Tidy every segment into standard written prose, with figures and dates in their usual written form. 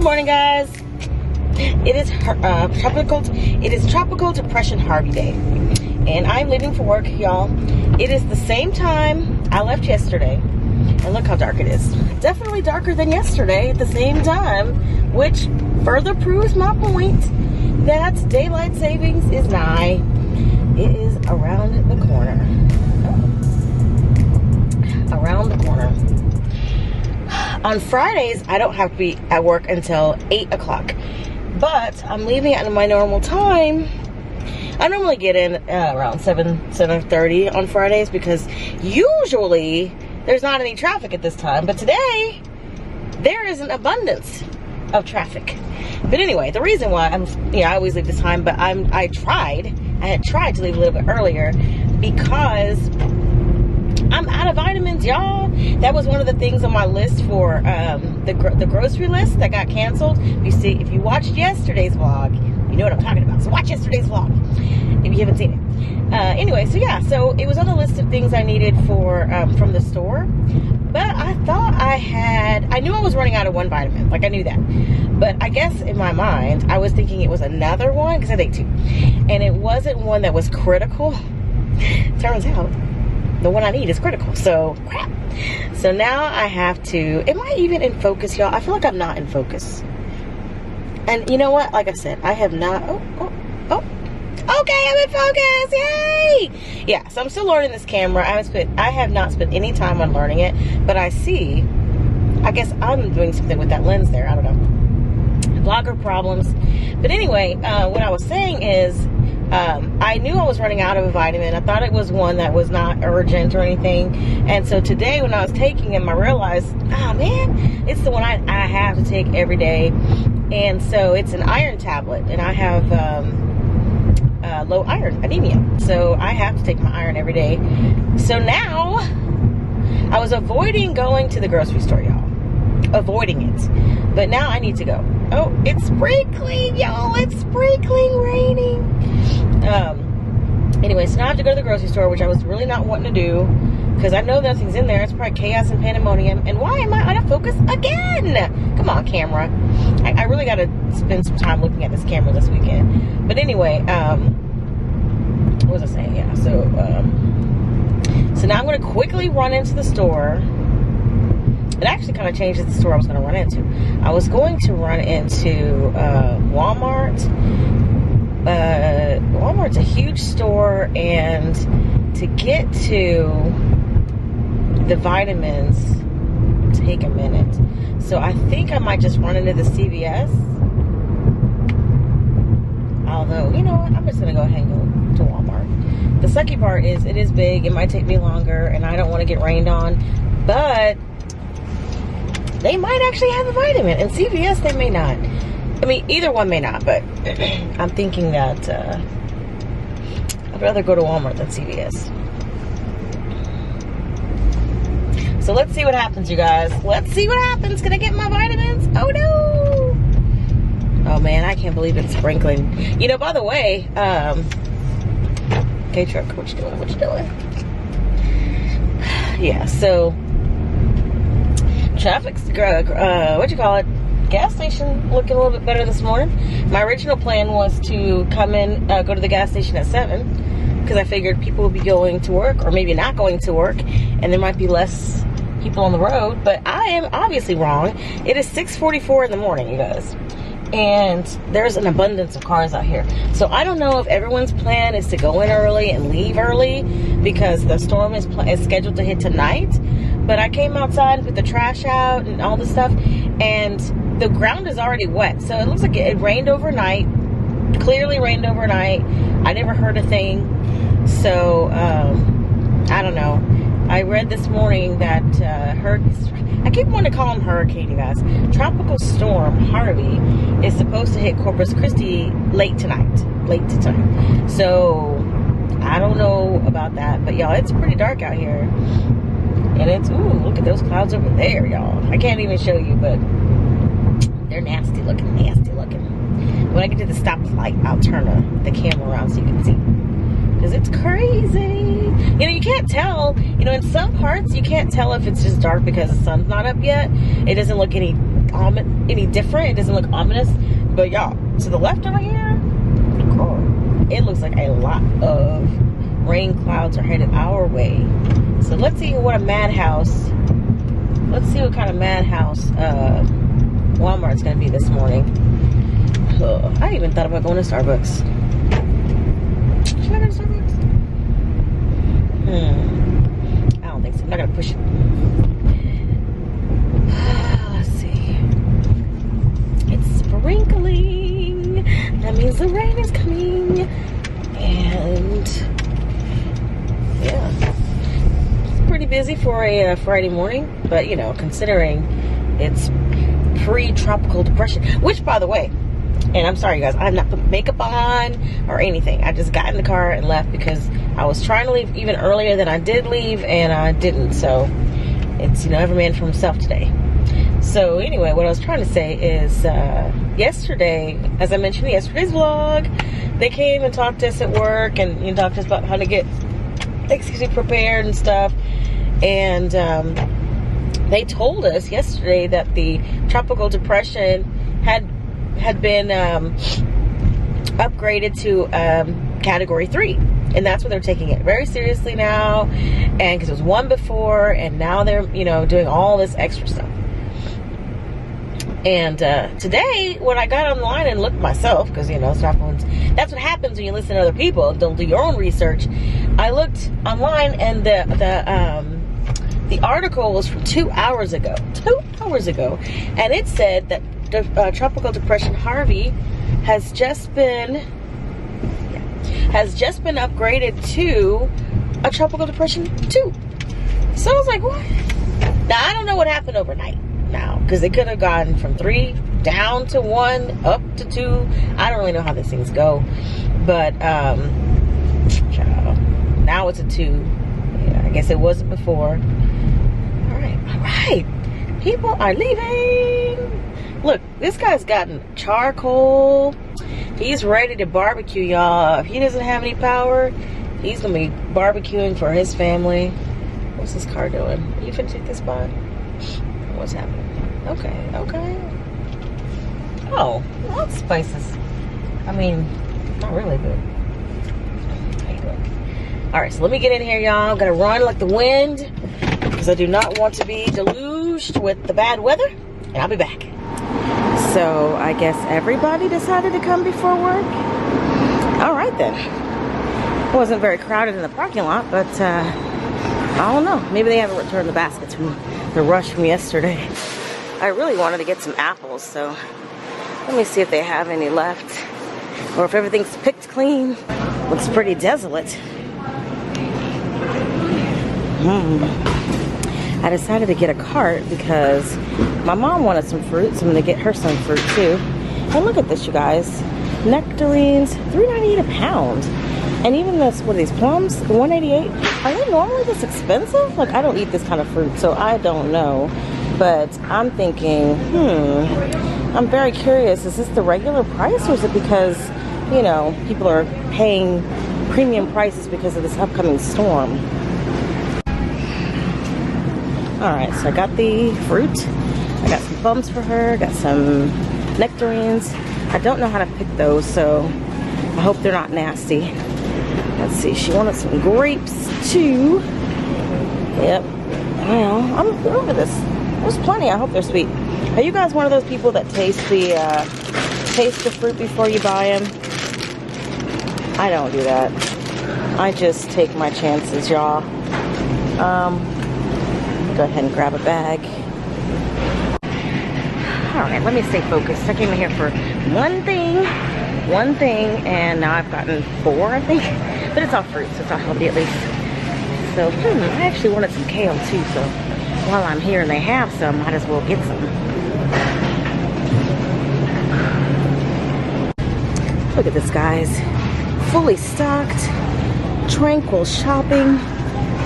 Good morning, guys. It is Tropical Depression Harvey Day, and I'm leaving for work, y'all. It is the same time I left yesterday, and look how dark it is. Definitely darker than yesterday at the same time, which further proves my point that daylight savings is nigh. It is around the corner. Around the corner. On Fridays, I don't have to be at work until 8 o'clock. But I'm leaving at my normal time. I normally get in around 7:30 on Fridays because usually there's not any traffic at this time. But today, there is an abundance of traffic. But anyway, the reason why I always leave this time, but I had tried to leave a little bit earlier because I'm out of vitamins, y'all. That was one of the things on my list for the grocery list that got canceled. If you watched yesterday's vlog, you know what I'm talking about. So watch yesterday's vlog if you haven't seen it. Anyway, so it was on the list of things I needed for from the store. But I thought I knew I was running out of one vitamin. Like, I knew that. But I guess in my mind, I was thinking it was another one, because I take two. And it wasn't one that was critical. Turns out the one I need is critical. So, crap. So now I have to, am I even in focus, y'all? I feel like I'm not in focus. And you know what? Like I said, I have not, okay, I'm in focus, yay! Yeah, so I'm still learning this camera. I have not spent any time on learning it, but I guess I'm doing something with that lens there, I don't know. Vlogger problems. But anyway, what I was saying is, I knew I was running out of a vitamin. I thought it was one that was not urgent or anything. And so today when I was taking them, I realized, oh man, it's the one I have to take every day. And so it's an iron tablet, and I have low iron anemia. So I have to take my iron every day. So now I was avoiding going to the grocery store, y'all. Avoiding it. But now I need to go. Oh, it's sprinkling, y'all. It's sprinkling, raining. Anyway, so now I have to go to the grocery store, which I was really not wanting to do because I know nothing's in there. It's probably chaos and pandemonium. And why am I out of focus again? Come on, camera. I really got to spend some time looking at this camera this weekend. But anyway, what was I saying? Yeah, so now I'm going to quickly run into the store. It actually kind of changes the store I was going to run into. I was going to run into Walmart. Walmart's a huge store, and to get to the vitamins take a minute. So I think I might just run into the CVS. Although, you know what? I'm just going to go ahead and go to Walmart. The sucky part is it is big. It might take me longer, and I don't want to get rained on. But they might actually have a vitamin. And CVS, they may not. I mean, either one may not, but I'm thinking that I'd rather go to Walmart than CVS. So let's see what happens, you guys. Let's see what happens. Can I get my vitamins? Oh, no. Oh, man, I can't believe it's sprinkling. You know, by the way, okay, truck, what you doing? What you doing? Yeah, so traffic's, what you call it? Gas station looking a little bit better this morning. My original plan was to come in, go to the gas station at 7 because I figured people would be going to work or maybe not going to work and there might be less people on the road, but I am obviously wrong. It is 6:44 in the morning, you guys, and there's an abundance of cars out here. So I don't know if everyone's plan is to go in early and leave early because the storm is scheduled to hit tonight, but I came outside and put the trash out and all this stuff, and the ground is already wet, so it looks like it rained overnight. Clearly rained overnight. I never heard a thing. So I don't know. I read this morning that I keep wanting to call him hurricane, you guys. Tropical storm Harvey is supposed to hit Corpus Christi late tonight. So I don't know about that, but y'all, it's pretty dark out here, and it's look at those clouds over there, y'all. I can't even show you, but they're nasty looking. When I get to the stoplight, I'll turn the camera around so you can see. Because it's crazy. You know, you can't tell. You know, in some parts, you can't tell if it's just dark because the sun's not up yet. It doesn't look any any different. It doesn't look ominous. But y'all, to the left over here, girl, it looks like a lot of rain clouds are headed our way. So let's see what a madhouse. Let's see what kind of madhouse Walmart's gonna be this morning. I even thought about going to Starbucks. Should I go to Starbucks? I don't think so. I'm not gonna push it. Let's see. It's sprinkling. That means the rain is coming. And yeah, it's pretty busy for a Friday morning. But you know, considering it's pre-tropical depression, which, by the way, and I'm sorry, you guys, I have not put makeup on or anything. I just got in the car and left because I was trying to leave even earlier than I did leave, and I didn't. So it's, you know, every man for himself today. So anyway, what I was trying to say is yesterday, as I mentioned in yesterday's vlog, they came and talked to us at work and, you know, talked to us about how to get, prepared and stuff. And they told us yesterday that the tropical depression had been upgraded to category 3, and that's what they're taking it very seriously now. And because it was 1 before, and now they're, you know, doing all this extra stuff. And today, when I got online and looked myself, because, you know, that's what happens when you listen to other people, don't do your own research. I looked online, and the article was from 2 hours ago. 2 hours ago, and it said that Tropical Depression Harvey has just been upgraded to a Tropical Depression 2. So I was like, what? Now I don't know what happened overnight now, because they could have gone from 3 down to 1 up to 2. I don't really know how these things go, but now it's a 2. Yeah, I guess it wasn't before. All right, people are leaving. Look, this guy's gotten charcoal. He's ready to barbecue, y'all. If he doesn't have any power, he's gonna be barbecuing for his family. What's this car doing? Are you finna take this spot? What's happening? Okay. Oh, well, that spices. I mean, not really, but how you doing? All right, so let me get in here, y'all. I'm gonna run like the wind because I do not want to be deluged with the bad weather, and I'll be back. So I guess everybody decided to come before work. All right then. It wasn't very crowded in the parking lot, but I don't know. Maybe they haven't returned the baskets from the rush from yesterday. I really wanted to get some apples, so let me see if they have any left, or if everything's picked clean. Looks pretty desolate. I decided to get a cart because my mom wanted some fruit, so I'm gonna get her some fruit too. And look at this, you guys. Nectarines, $3.98 a pound. And even this, what are these, plums? $1.88. Are they normally this expensive? Like, I don't eat this kind of fruit, so I don't know. But I'm thinking, I'm very curious. Is this the regular price, or is it because, you know, people are paying premium prices because of this upcoming storm? Alright, so I got the fruit. I got some plums for her. Got some nectarines. I don't know how to pick those, so I hope they're not nasty. Let's see, she wanted some grapes too. Yep. Well, I'm over this. There's plenty. I hope they're sweet. Are you guys one of those people that taste the fruit before you buy them? I don't do that. I just take my chances, y'all. Go ahead and grab a bag. Alright, let me stay focused. I came in here for one thing, and now I've gotten 4, I think. But it's all fruit, so it's all healthy at least. So, I actually wanted some kale too, so while I'm here and they have some, might as well get some. Look at this, guys. Fully stocked, tranquil shopping.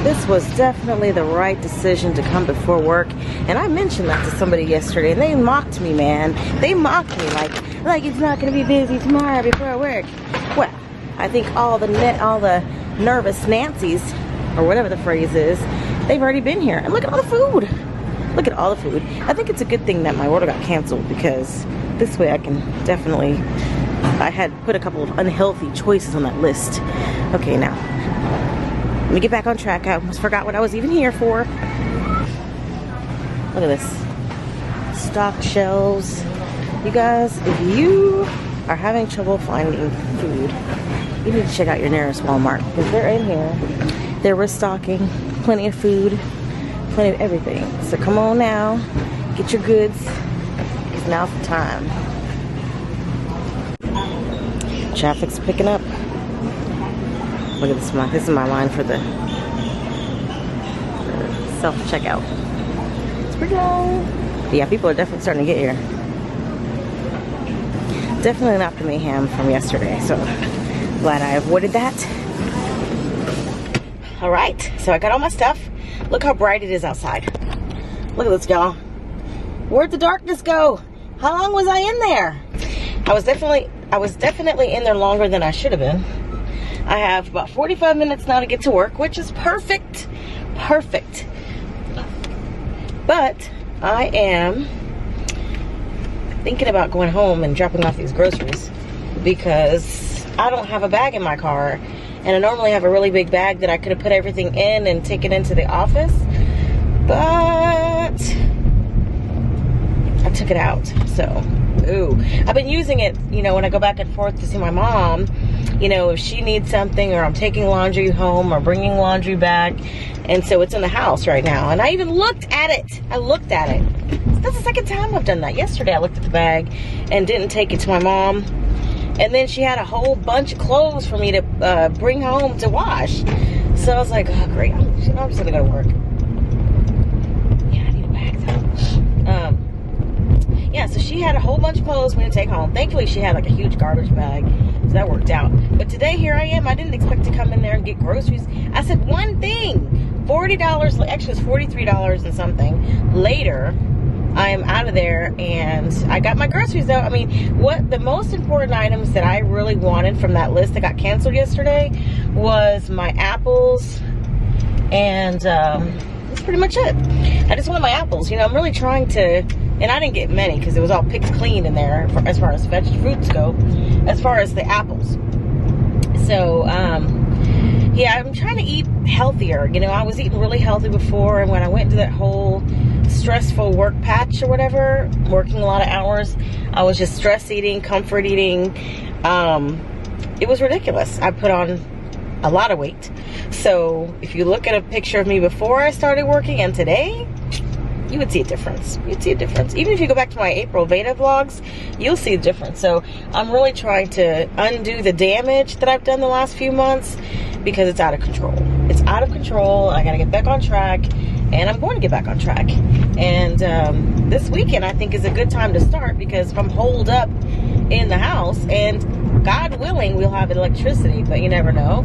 This was definitely the right decision to come before work. And I mentioned that to somebody yesterday, and they mocked me, man. They mocked me like it's not going to be busy tomorrow before work. Well, I think all the nervous Nancys, or whatever the phrase is, they've already been here. And look at all the food. Look at all the food. I think it's a good thing that my order got canceled, because this way I can definitely, I had put a couple of unhealthy choices on that list. Okay, now, let me get back on track. I almost forgot what I was even here for. Look at this. Stock shelves. You guys, if you are having trouble finding food, you need to check out your nearest Walmart, because they're in here. They're restocking. Plenty of food. Plenty of everything. So come on now. Get your goods. Because now's the time. Traffic's picking up. Look at this. This is my line for the self-checkout. It's pretty long. Yeah, people are definitely starting to get here. Definitely not the mayhem from yesterday, so glad I avoided that. All right, so I got all my stuff. Look how bright it is outside. Look at this, y'all. Where'd the darkness go? How long was I in there? I was definitely in there longer than I should have been. I have about 45 minutes now to get to work, which is perfect. Perfect. But I am thinking about going home and dropping off these groceries, because I don't have a bag in my car, and I normally have a really big bag that I could have put everything in and taken into the office, but I took it out. So ooh, I've been using it, you know, when I go back and forth to see my mom, you know, if she needs something, or I'm taking laundry home or bringing laundry back. And so it's in the house right now. And I even looked at it. I looked at it. That's the second time I've done that. Yesterday I looked at the bag and didn't take it to my mom. And then she had a whole bunch of clothes for me to bring home to wash. So I was like, oh great, I'm just gonna go to work. Yeah, I need a bag though. Yeah, so she had a whole bunch of clothes for me to take home. Thankfully she had like a huge garbage bag, so that worked out. But today here I am. I didn't expect to come in there and get groceries. I said one thing. $40, actually it's $43 and something later. I am out of there, and I got my groceries though. I mean, what the most important items that I really wanted from that list that got canceled yesterday was my apples, and that's pretty much it. I just wanted my apples. You know, I'm really trying to, and I didn't get many because it was all picked clean in there as far as veggie fruits go, as far as the apples. So, yeah, I'm trying to eat healthier. You know, I was eating really healthy before, and when I went into that whole stressful work patch or whatever, working a lot of hours, I was just stress eating, comfort eating. It was ridiculous. I put on a lot of weight. So if you look at a picture of me before I started working and today, you would see a difference. You'd see a difference. Even if you go back to my April VEDA vlogs, you'll see a difference. So I'm really trying to undo the damage that I've done the last few months, because it's out of control. It's out of control. I gotta get back on track, and I'm going to get back on track. And this weekend I think is a good time to start, because if I'm holed up in the house, and God willing we'll have electricity, but you never know,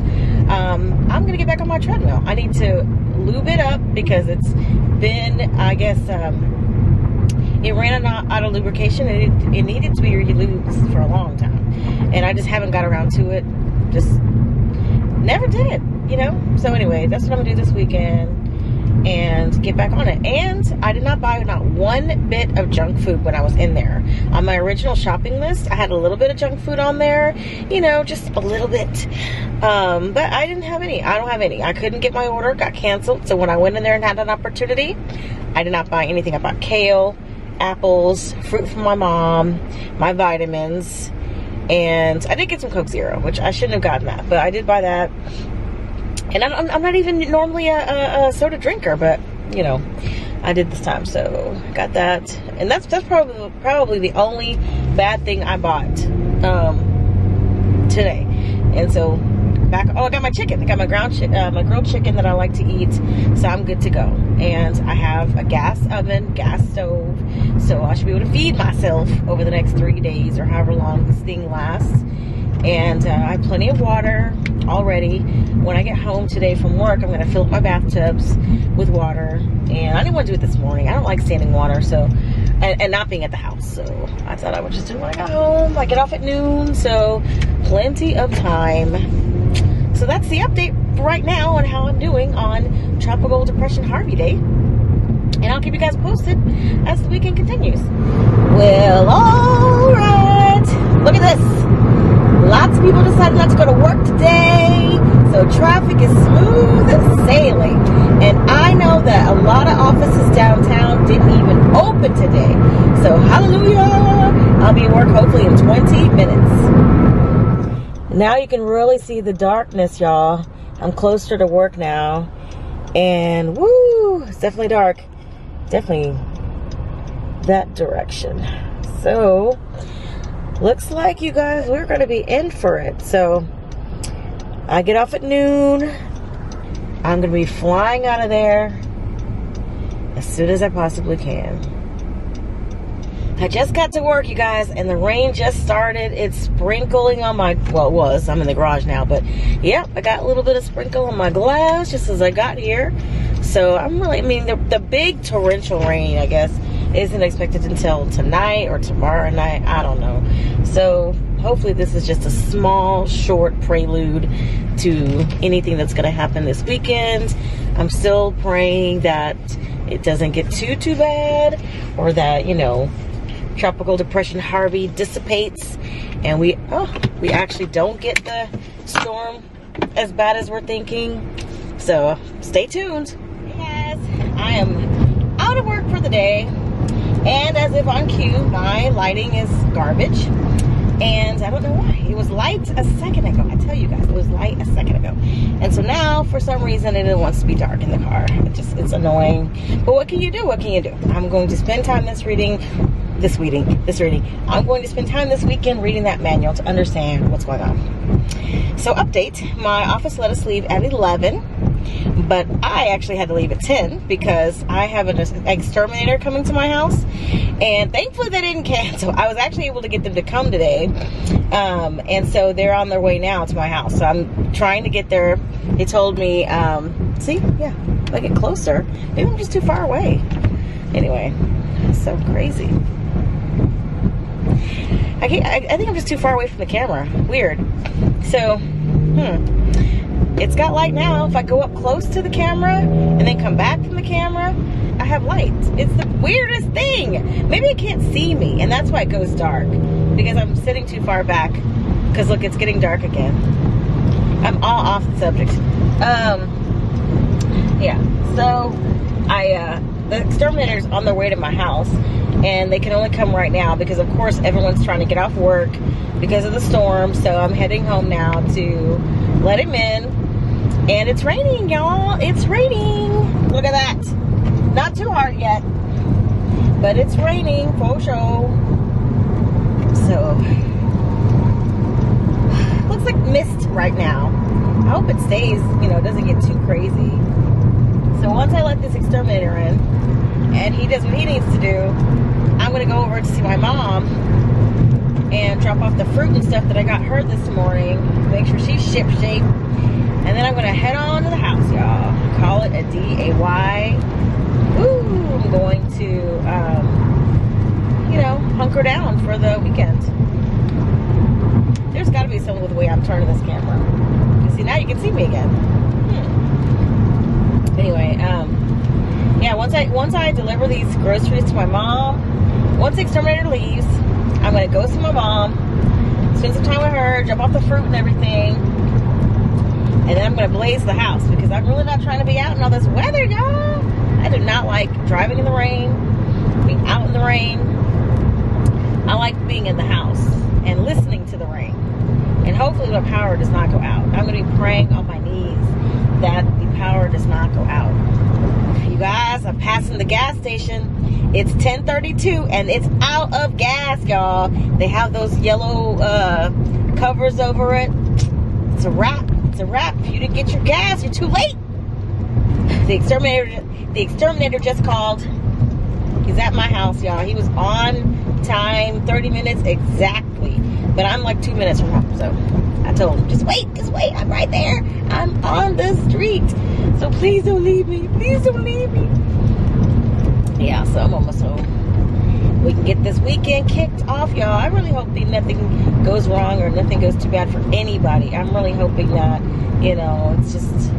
I'm gonna get back on my treadmill. I need to lube it up, because it's been, I guess, it ran out of lubrication, and it needed to be re-lubed for a long time, and I just haven't got around to it. Just never did, you know. So anyway, that's what I'm gonna do this weekend, and get back on it. And I did not buy not one bit of junk food when I was in there. On my original shopping list, I had a little bit of junk food on there, you know, just a little bit, but I didn't have any. I don't have any. I couldn't get my order, got canceled. So when I went in there and had an opportunity, I did not buy anything. I bought kale, apples, fruit from my mom, my vitamins, and I did get some Coke Zero, which I shouldn't have gotten that, but I did buy that. And I'm not even normally a soda drinker, but you know, I did this time, so got that. And that's probably the only bad thing I bought today. And so back, oh, I got my chicken. I got my my grilled chicken that I like to eat, so I'm good to go. And I have a gas oven, gas stove, so I should be able to feed myself over the next 3 days or however long this thing lasts. And I have plenty of water already. When I get home today from work, I'm going to fill up my bathtubs with water. And I didn't want to do it this morning. I don't like standing water, so, and not being at the house. So I thought I would just do it when I got home. I get off at noon, so plenty of time. So that's the update right now on how I'm doing on Tropical Depression Harvey Day. And I'll keep you guys posted as the weekend continues. Well, all right. Look at this. Lots of people decided not to go to work today. So traffic is smooth sailing. And I know that a lot of offices downtown didn't even open today. So hallelujah. I'll be at work hopefully in 20 minutes. Now you can really see the darkness, y'all. I'm closer to work now. And woo, it's definitely dark. Definitely that direction. So looks like you guys, we're going to be in for it. So I get off at noon. I'm going to be flying out of there as soon as I possibly can. I just got to work, you guys, and the rain just started. It's sprinkling on my, well, it was. I'm in the garage now, but yeah, I got a little bit of sprinkle on my glass just as I got here. So I'm really, I mean, the big torrential rain, I guess, isn't expected until tonight or tomorrow night. I don't know. So hopefully this is just a small, short prelude to anything that's going to happen this weekend. I'm still praying that it doesn't get too bad, or that, you know, Tropical Depression Harvey dissipates and we actually don't get the storm as bad as we're thinking. So stay tuned. Hey guys, I am out of work for the day, and as if on cue, my lighting is garbage. And I don't know why. It was light a second ago. I tell you guys, it was light a second ago. And so now, for some reason, it wants to be dark in the car. It's annoying. But what can you do? What can you do? I'm going to spend time this reading. I'm going to spend time this weekend reading that manual to understand what's going on. So update, my office let us leave at 11. But I actually had to leave at 10 because I have an exterminator coming to my house, and thankfully they didn't cancel. I was actually able to get them to come today, and so they're on their way now to my house. So I'm trying to get there. They told me, see, yeah, if I get closer, maybe I'm just too far away. Anyway, it's so crazy. I think I'm just too far away from the camera. Weird. So, it's got light now. If I go up close to the camera and then come back from the camera, I have light. It's the weirdest thing. Maybe it can't see me, and that's why it goes dark, because I'm sitting too far back. Because look, it's getting dark again. I'm all off the subject. Yeah, so the exterminator's on their way to my house, and they can only come right now because, of course, everyone's trying to get off work because of the storm. So I'm heading home now to let him in. And it's raining, y'all. It's raining. Look at that. Not too hard yet, but it's raining for sure. So looks like mist right now. I hope it stays, you know, doesn't get too crazy. So once I let this exterminator in and he does what he needs to do, I'm gonna go over to see my mom and drop off the fruit and stuff that I got her this morning, make sure she's shipshape. And then I'm going to head on to the house, y'all. Call it a DAY. Woo! I'm going to, you know, hunker down for the weekend. There's got to be something with the way I'm turning this camera. You see, now you can see me again. Anyway, yeah, once I deliver these groceries to my mom, once the exterminator leaves, I'm going to go see my mom, spend some time with her, drop off the fruit and everything. And then I'm going to blaze the house because I'm really not trying to be out in all this weather, y'all. I do not like driving in the rain, being out in the rain. I like being in the house and listening to the rain. And hopefully the power does not go out. I'm going to be praying on my knees that the power does not go out. You guys, I'm passing the gas station. It's 10:32 and it's out of gas, y'all. They have those yellow covers over it. It's a wrap. It's a wrap. If you didn't get your gas, you're too late. The exterminator just called. He's at my house, y'all. He was on time, 30 minutes exactly. But I'm like 2 minutes from home, so I told him, just wait. I'm right there. I'm on the street. So please don't leave me. Please don't leave me. Yeah, so I'm almost home. we can get this weekend kicked off, y'all. I really hope that nothing goes wrong or nothing goes too bad for anybody. I'm really hoping that, you know, it's just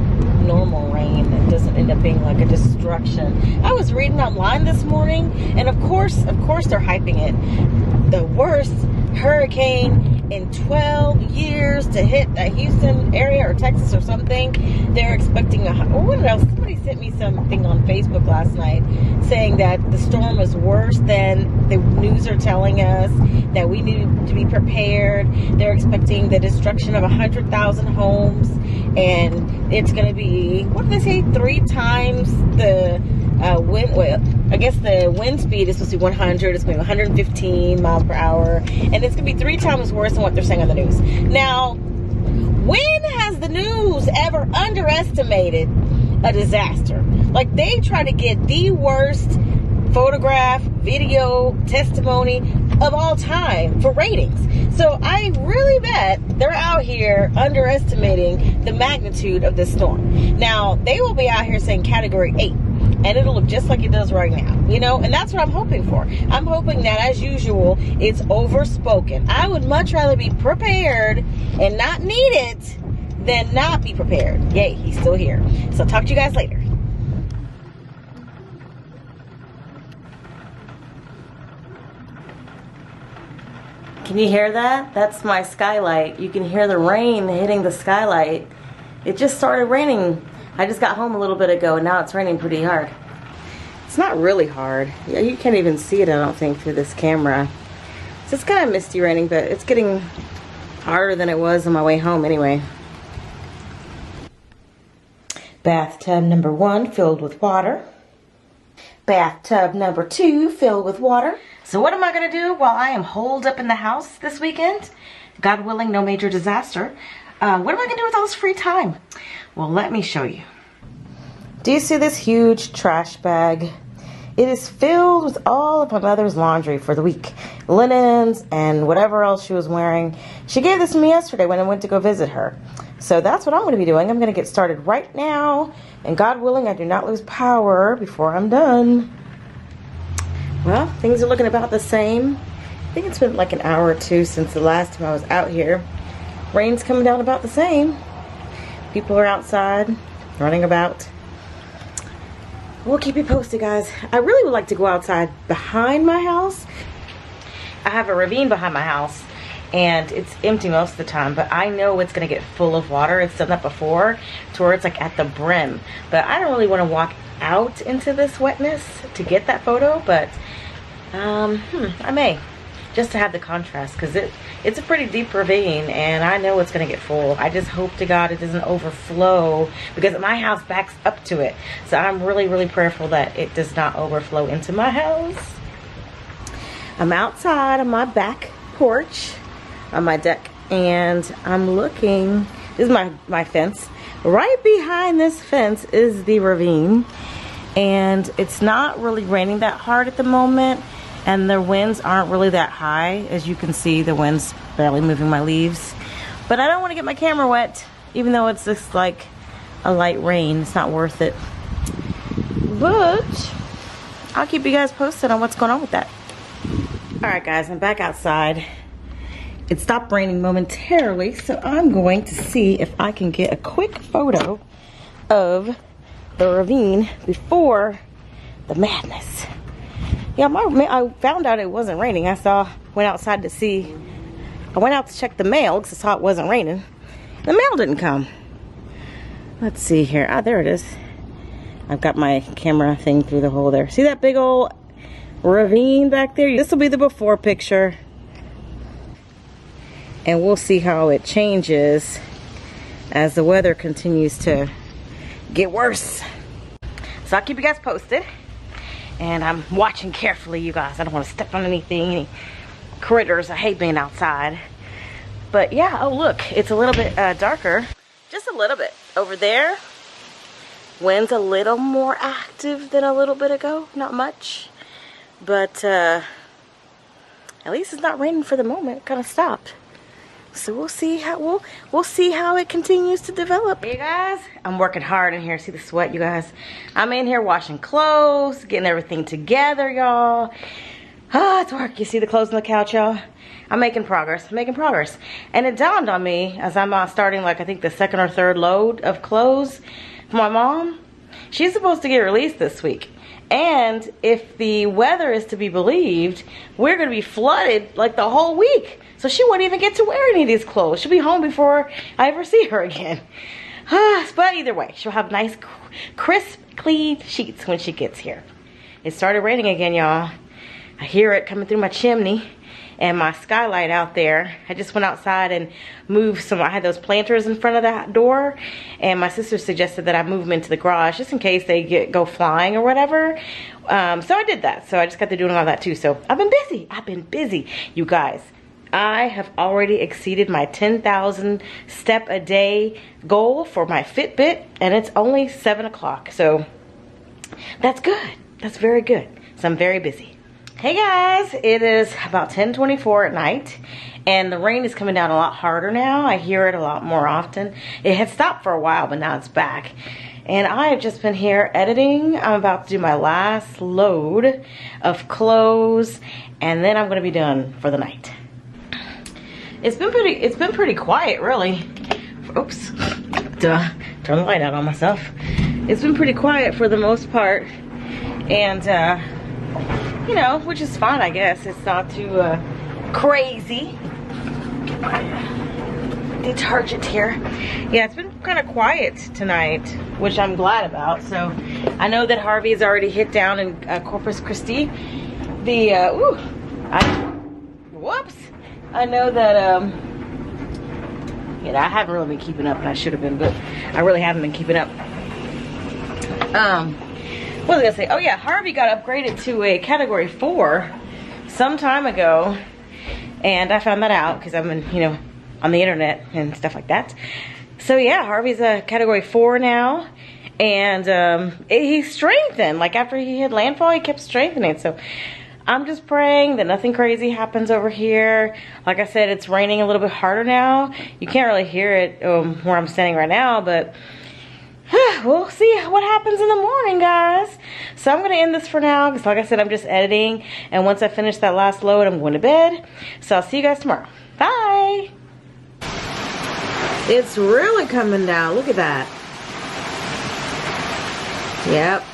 normal rain. It doesn't end up being like a destruction. I was reading online this morning, and of course they're hyping it. The worst hurricane in 12 years to hit the Houston area or Texas or something. They're expecting what else? Somebody sent me something on Facebook last night saying that the storm was worse than the news are telling us, that we need to be prepared. They're expecting the destruction of 100,000 homes, and it's going to be, what did they say, 3 times the wind. Well, I guess the wind speed is supposed to be 100. It's going to be 115 miles per hour, and it's going to be 3 times worse than what they're saying on the news. Now, when has the news ever underestimated a disaster? Like, they try to get the worst photograph, video, testimony of all time for ratings. So I really bet they're out here underestimating the magnitude of this storm. Now, they will be out here saying category 8. And it'll look just like it does right now, you know? And that's what I'm hoping for. I'm hoping that, as usual, it's overspoken. I would much rather be prepared and not need it than not be prepared. Yay, he's still here. So talk to you guys later. Can you hear that? That's my skylight. You can hear the rain hitting the skylight. It just started raining. I just got home a little bit ago, and now it's raining pretty hard. It's not really hard. Yeah, you can't even see it, I don't think, through this camera. So it's kind of misty raining, but it's getting harder than it was on my way home anyway. Bathtub number 1 filled with water. Bathtub number 2 filled with water. So what am I going to do while I am holed up in the house this weekend? God willing, no major disaster. What am I going to do with all this free time? Well, let me show you. Do you see this huge trash bag? It is filled with all of my mother's laundry for the week. Linens and whatever else she was wearing. She gave this to me yesterday when I went to go visit her. So that's what I'm going to be doing. I'm going to get started right now. And God willing, I do not lose power before I'm done. Well, things are looking about the same. I think it's been like an hour or 2 since the last time I was out here. Rain's coming down about the same. People are outside, running about. We'll keep you posted, guys. I really would like to go outside behind my house. I have a ravine behind my house, and it's empty most of the time, but I know it's going to get full of water. It's done that before, to where it's like at the brim. But I don't really want to walk out into this wetness to get that photo, but I may, just to have the contrast, because it's a pretty deep ravine, and I know it's going to get full. I just hope to God it doesn't overflow, because my house backs up to it. So I'm really, really prayerful that it does not overflow into my house. I'm outside on my back porch, on my deck, and I'm looking. This is my fence. Right behind this fence is the ravine, and it's not really raining that hard at the moment. And the winds aren't really that high. As you can see, the wind's barely moving my leaves. But I don't want to get my camera wet, even though it's just like a light rain. It's not worth it. But I'll keep you guys posted on what's going on with that. Alright guys, I'm back outside. It stopped raining momentarily, so I'm going to see if I can get a quick photo of the ravine before the madness. Yeah, I found out it wasn't raining. Went outside to see. I went out to check the mail because I saw it wasn't raining. The mail didn't come. Let's see here. Ah, there it is. I've got my camera thing through the hole there. See that big old ravine back there? This will be the before picture. And we'll see how it changes as the weather continues to get worse. So I'll keep you guys posted. And I'm watching carefully, you guys. I don't want to step on anything, any critters. I hate being outside. But yeah, oh look, it's a little bit darker. Just a little bit. Over there, wind's a little more active than a little bit ago. Not much. But at least it's not raining for the moment. It kind of stopped. So we'll see how it continues to develop. Hey guys, I'm working hard in here. See the sweat, you guys? I'm in here washing clothes, getting everything together, y'all. Ah, it's work. You see the clothes on the couch, y'all? I'm making progress. I'm making progress. And it dawned on me as I'm starting, like, I think the second or third load of clothes for my mom. She's supposed to get released this week. And if the weather is to be believed, we're going to be flooded like the whole week. So she won't even get to wear any of these clothes. She'll be home before I ever see her again. But either way, she'll have nice, crisp, clean sheets when she gets here. It started raining again, y'all. I hear it coming through my chimney and my skylight out there. I just went outside and moved some. I had those planters in front of that door, and my sister suggested that I move them into the garage just in case they go flying or whatever. So I did that. So I just got to doing all that too. So I've been busy. I've been busy, you guys. I have already exceeded my 10,000 step a day goal for my Fitbit, and it's only 7 o'clock. So that's good. That's very good. So I'm very busy. Hey guys, it is about 10:24 at night, and the rain is coming down a lot harder now. I hear it a lot more often. It had stopped for a while, but now it's back. And I have just been here editing. I'm about to do my last load of clothes, and then I'm gonna be done for the night. It's been pretty quiet, really. Oops, duh, turn the light out on myself. It's been pretty quiet for the most part, and you know, which is fine, I guess. It's not too crazy. Get my detergent here. Yeah, it's been kind of quiet tonight, which I'm glad about. So I know that Harvey's already hit down in Corpus Christi. Whoops. I know that you know, I haven't really been keeping up, and I should have been, but I really haven't been keeping up. What was I gonna say? Oh yeah, Harvey got upgraded to a category 4 some time ago, and I found that out because I'm in, you know, on the internet and stuff like that. So yeah, Harvey's a category 4 now, and he strengthened. Like after he hit landfall, he kept strengthening. So I'm just praying that nothing crazy happens over here. Like I said, it's raining a little bit harder now. You can't really hear it where I'm standing right now, but we'll see what happens in the morning, guys. So I'm going to end this for now because, like I said, I'm just editing. And once I finish that last load, I'm going to bed. So I'll see you guys tomorrow. Bye. It's really coming down. Look at that. Yep.